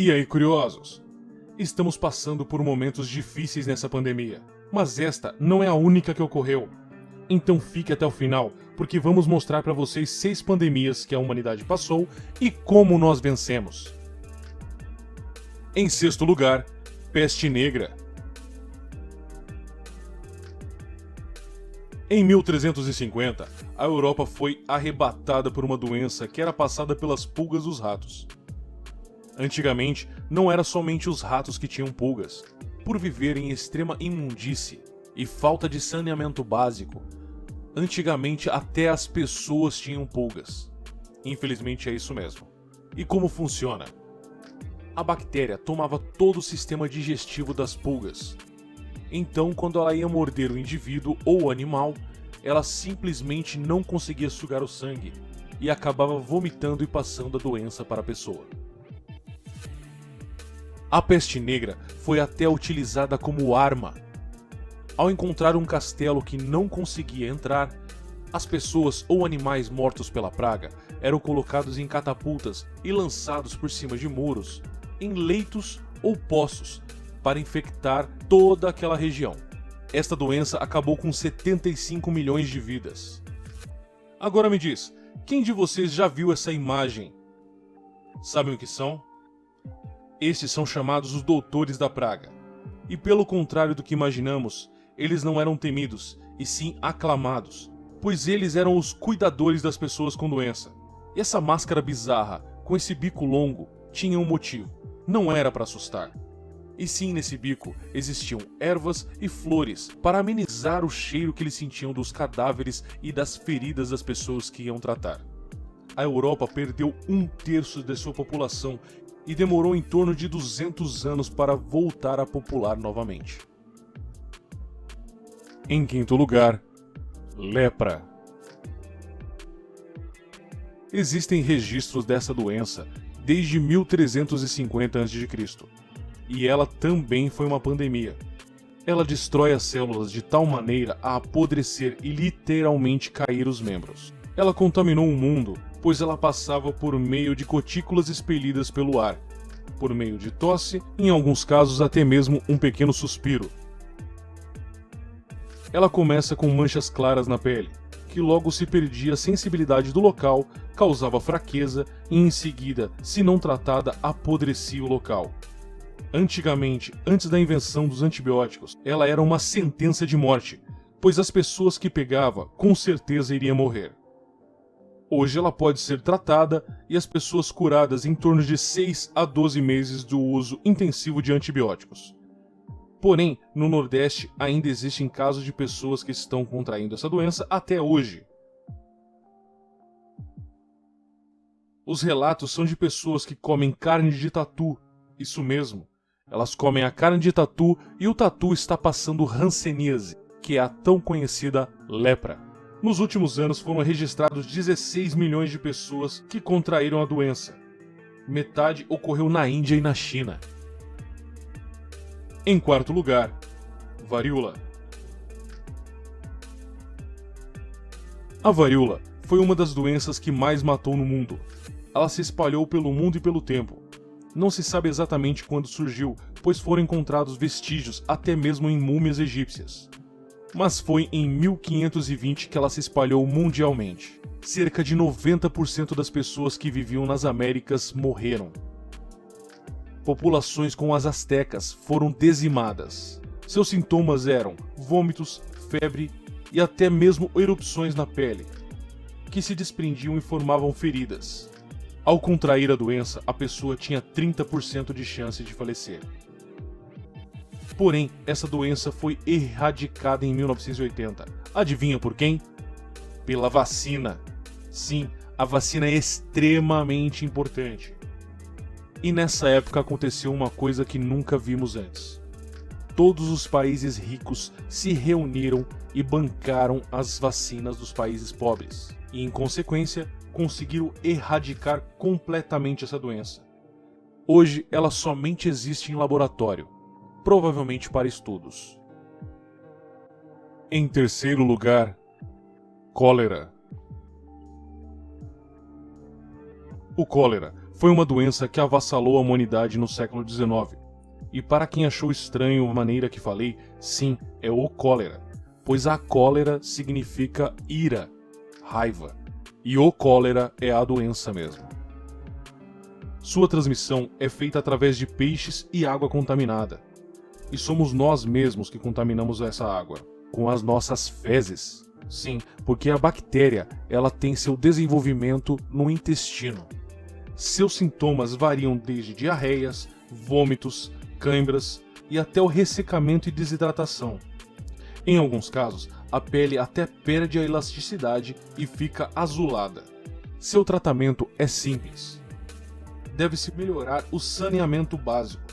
E aí, curiosos? Estamos passando por momentos difíceis nessa pandemia, mas esta não é a única que ocorreu. Então fique até o final, porque vamos mostrar para vocês 6 pandemias que a humanidade passou e como nós vencemos. Em sexto lugar, Peste Negra. Em 1350, a Europa foi arrebatada por uma doença que era passada pelas pulgas dos ratos. Antigamente, não era somente os ratos que tinham pulgas. Por viverem em extrema imundície e falta de saneamento básico, antigamente até as pessoas tinham pulgas. Infelizmente é isso mesmo. E como funciona? A bactéria tomava todo o sistema digestivo das pulgas. Então, quando ela ia morder o indivíduo ou o animal, ela simplesmente não conseguia sugar o sangue e acabava vomitando e passando a doença para a pessoa. A peste negra foi até utilizada como arma. Ao encontrar um castelo que não conseguia entrar, as pessoas ou animais mortos pela praga eram colocados em catapultas e lançados por cima de muros, em leitos ou poços, para infectar toda aquela região. Esta doença acabou com 75 milhões de vidas. Agora me diz, quem de vocês já viu essa imagem? Sabem o que são? Estes são chamados os doutores da praga. E pelo contrário do que imaginamos, eles não eram temidos, e sim aclamados, pois eles eram os cuidadores das pessoas com doença. E essa máscara bizarra, com esse bico longo, tinha um motivo. Não era para assustar. E sim, nesse bico existiam ervas e flores para amenizar o cheiro que eles sentiam dos cadáveres e das feridas das pessoas que iam tratar. A Europa perdeu 1/3 de sua população e demorou em torno de 200 anos para voltar a popular novamente. Em quinto lugar, lepra. Existem registros dessa doença desde 1350 a.C., e ela também foi uma pandemia. Ela destrói as células de tal maneira a apodrecer e literalmente cair os membros. Ela contaminou o mundo, pois ela passava por meio de gotículas expelidas pelo ar, por meio de tosse, em alguns casos até mesmo um pequeno suspiro. Ela começa com manchas claras na pele, que logo se perdia a sensibilidade do local, causava fraqueza e em seguida, se não tratada, apodrecia o local. Antigamente, antes da invenção dos antibióticos, ela era uma sentença de morte, pois as pessoas que pegava com certeza iriam morrer. Hoje ela pode ser tratada e as pessoas curadas em torno de 6 a 12 meses do uso intensivo de antibióticos. Porém, no Nordeste ainda existem casos de pessoas que estão contraindo essa doença até hoje. Os relatos são de pessoas que comem carne de tatu, isso mesmo. Elas comem a carne de tatu e o tatu está passando hanseníase, que é a tão conhecida lepra. Nos últimos anos foram registrados 16 milhões de pessoas que contraíram a doença. Metade ocorreu na Índia e na China. Em quarto lugar, varíola. A varíola foi uma das doenças que mais matou no mundo. Ela se espalhou pelo mundo e pelo tempo. Não se sabe exatamente quando surgiu, pois foram encontrados vestígios até mesmo em múmias egípcias. Mas foi em 1520 que ela se espalhou mundialmente. Cerca de 90% das pessoas que viviam nas Américas morreram. Populações como as astecas foram dizimadas. Seus sintomas eram vômitos, febre e até mesmo erupções na pele, que se desprendiam e formavam feridas. Ao contrair a doença, a pessoa tinha 30% de chance de falecer. Porém, essa doença foi erradicada em 1980. Adivinha por quem? Pela vacina. Sim, a vacina é extremamente importante. E nessa época aconteceu uma coisa que nunca vimos antes. Todos os países ricos se reuniram e bancaram as vacinas dos países pobres. E, em consequência, conseguiram erradicar completamente essa doença. Hoje, ela somente existe em laboratório, provavelmente para estudos. Em terceiro lugar, cólera. O cólera Foi uma doença que avassalou a humanidade no século XIX. E para quem achou estranho a maneira que falei, sim, é o cólera, pois a cólera significa ira, raiva, e o cólera é a doença mesmo. Sua transmissão é feita através de peixes e água contaminada. E somos nós mesmos que contaminamos essa água, com as nossas fezes. Sim, porque a bactéria, ela tem seu desenvolvimento no intestino. Seus sintomas variam desde diarreias, vômitos, cãibras e até o ressecamento e desidratação. Em alguns casos, a pele até perde a elasticidade e fica azulada. Seu tratamento é simples. Deve-se melhorar o saneamento básico.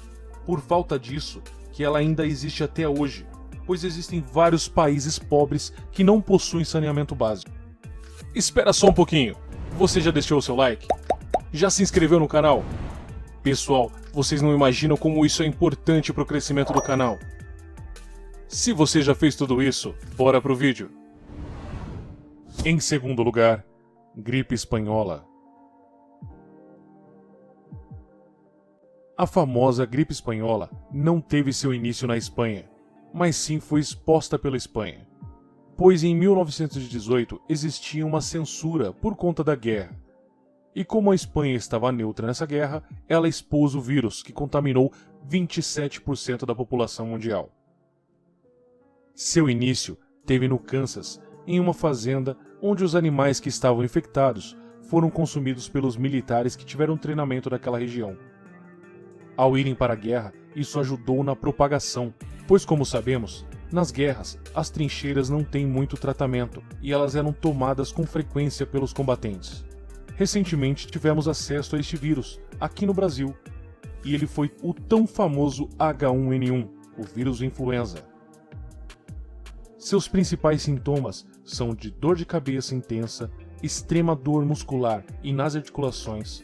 Por falta disso, que ela ainda existe até hoje, pois existem vários países pobres que não possuem saneamento básico. Espera só um pouquinho. Você já deixou o seu like? Já se inscreveu no canal? Pessoal, vocês não imaginam como isso é importante para o crescimento do canal. Se você já fez tudo isso, bora pro vídeo. Em segundo lugar, gripe espanhola. A famosa gripe espanhola não teve seu início na Espanha, mas sim foi exposta pela Espanha. Pois em 1918 existia uma censura por conta da guerra. E como a Espanha estava neutra nessa guerra, ela expôs o vírus que contaminou 27% da população mundial. Seu início teve no Kansas, em uma fazenda onde os animais que estavam infectados foram consumidos pelos militares que tiveram treinamento daquela região. Ao irem para a guerra, isso ajudou na propagação, pois como sabemos, nas guerras, as trincheiras não têm muito tratamento e elas eram tomadas com frequência pelos combatentes. Recentemente tivemos acesso a este vírus, aqui no Brasil, e ele foi o tão famoso H1N1, o vírus influenza. Seus principais sintomas são de dor de cabeça intensa, extrema dor muscular e nas articulações,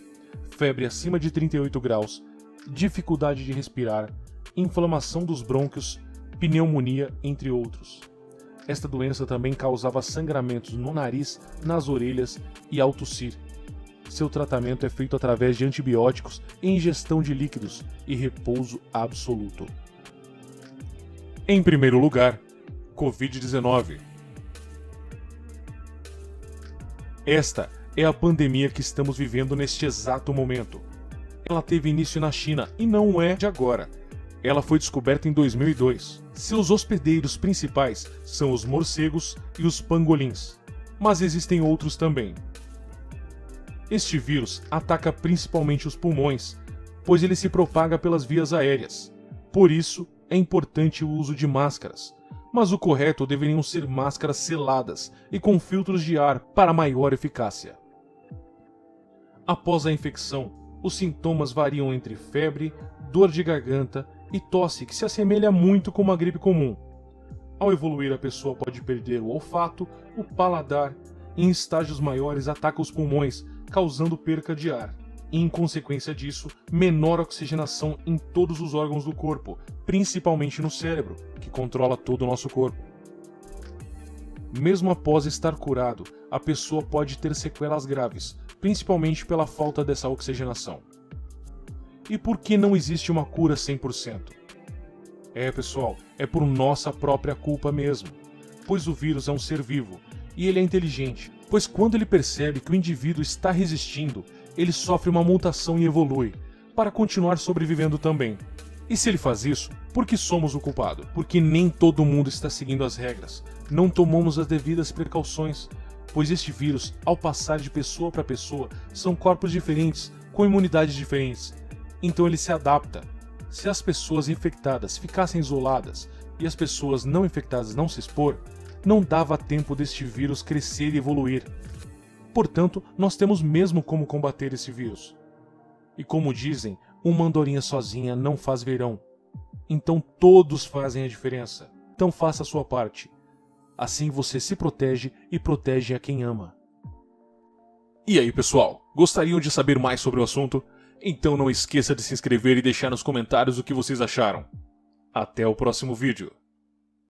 febre acima de 38 graus, dificuldade de respirar, inflamação dos brônquios, pneumonia, entre outros. Esta doença também causava sangramentos no nariz, nas orelhas e ao tossir. Seu tratamento é feito através de antibióticos, ingestão de líquidos e repouso absoluto. Em primeiro lugar, Covid-19. Esta é a pandemia que estamos vivendo neste exato momento. Ela teve início na China e não é de agora. Ela foi descoberta em 2002. Seus hospedeiros principais são os morcegos e os pangolins, mas existem outros também. Este vírus ataca principalmente os pulmões, pois ele se propaga pelas vias aéreas. Por isso, é importante o uso de máscaras, mas o correto deveriam ser máscaras seladas e com filtros de ar para maior eficácia. Após a infecção, os sintomas variam entre febre, dor de garganta e tosse que se assemelha muito com uma gripe comum. Ao evoluir, a pessoa pode perder o olfato, o paladar e em estágios maiores ataca os pulmões, causando perca de ar. E, em consequência disso, menor oxigenação em todos os órgãos do corpo, principalmente no cérebro, que controla todo o nosso corpo. Mesmo após estar curado, a pessoa pode ter sequelas graves, principalmente pela falta dessa oxigenação. E por que não existe uma cura 100%? Pessoal, é por nossa própria culpa mesmo, pois o vírus é um ser vivo, e ele é inteligente, pois quando ele percebe que o indivíduo está resistindo, ele sofre uma mutação e evolui, para continuar sobrevivendo também. E se ele faz isso, por que somos o culpado? Porque nem todo mundo está seguindo as regras, não tomamos as devidas precauções, pois este vírus, ao passar de pessoa para pessoa, são corpos diferentes, com imunidades diferentes. Então ele se adapta. Se as pessoas infectadas ficassem isoladas e as pessoas não infectadas não se expor, não dava tempo deste vírus crescer e evoluir. Portanto, nós temos mesmo como combater esse vírus. E como dizem, uma andorinha sozinha não faz verão. Então todos fazem a diferença. Então faça a sua parte. Assim você se protege e protege a quem ama. E aí, pessoal? Gostariam de saber mais sobre o assunto? Então não esqueça de se inscrever e deixar nos comentários o que vocês acharam. Até o próximo vídeo.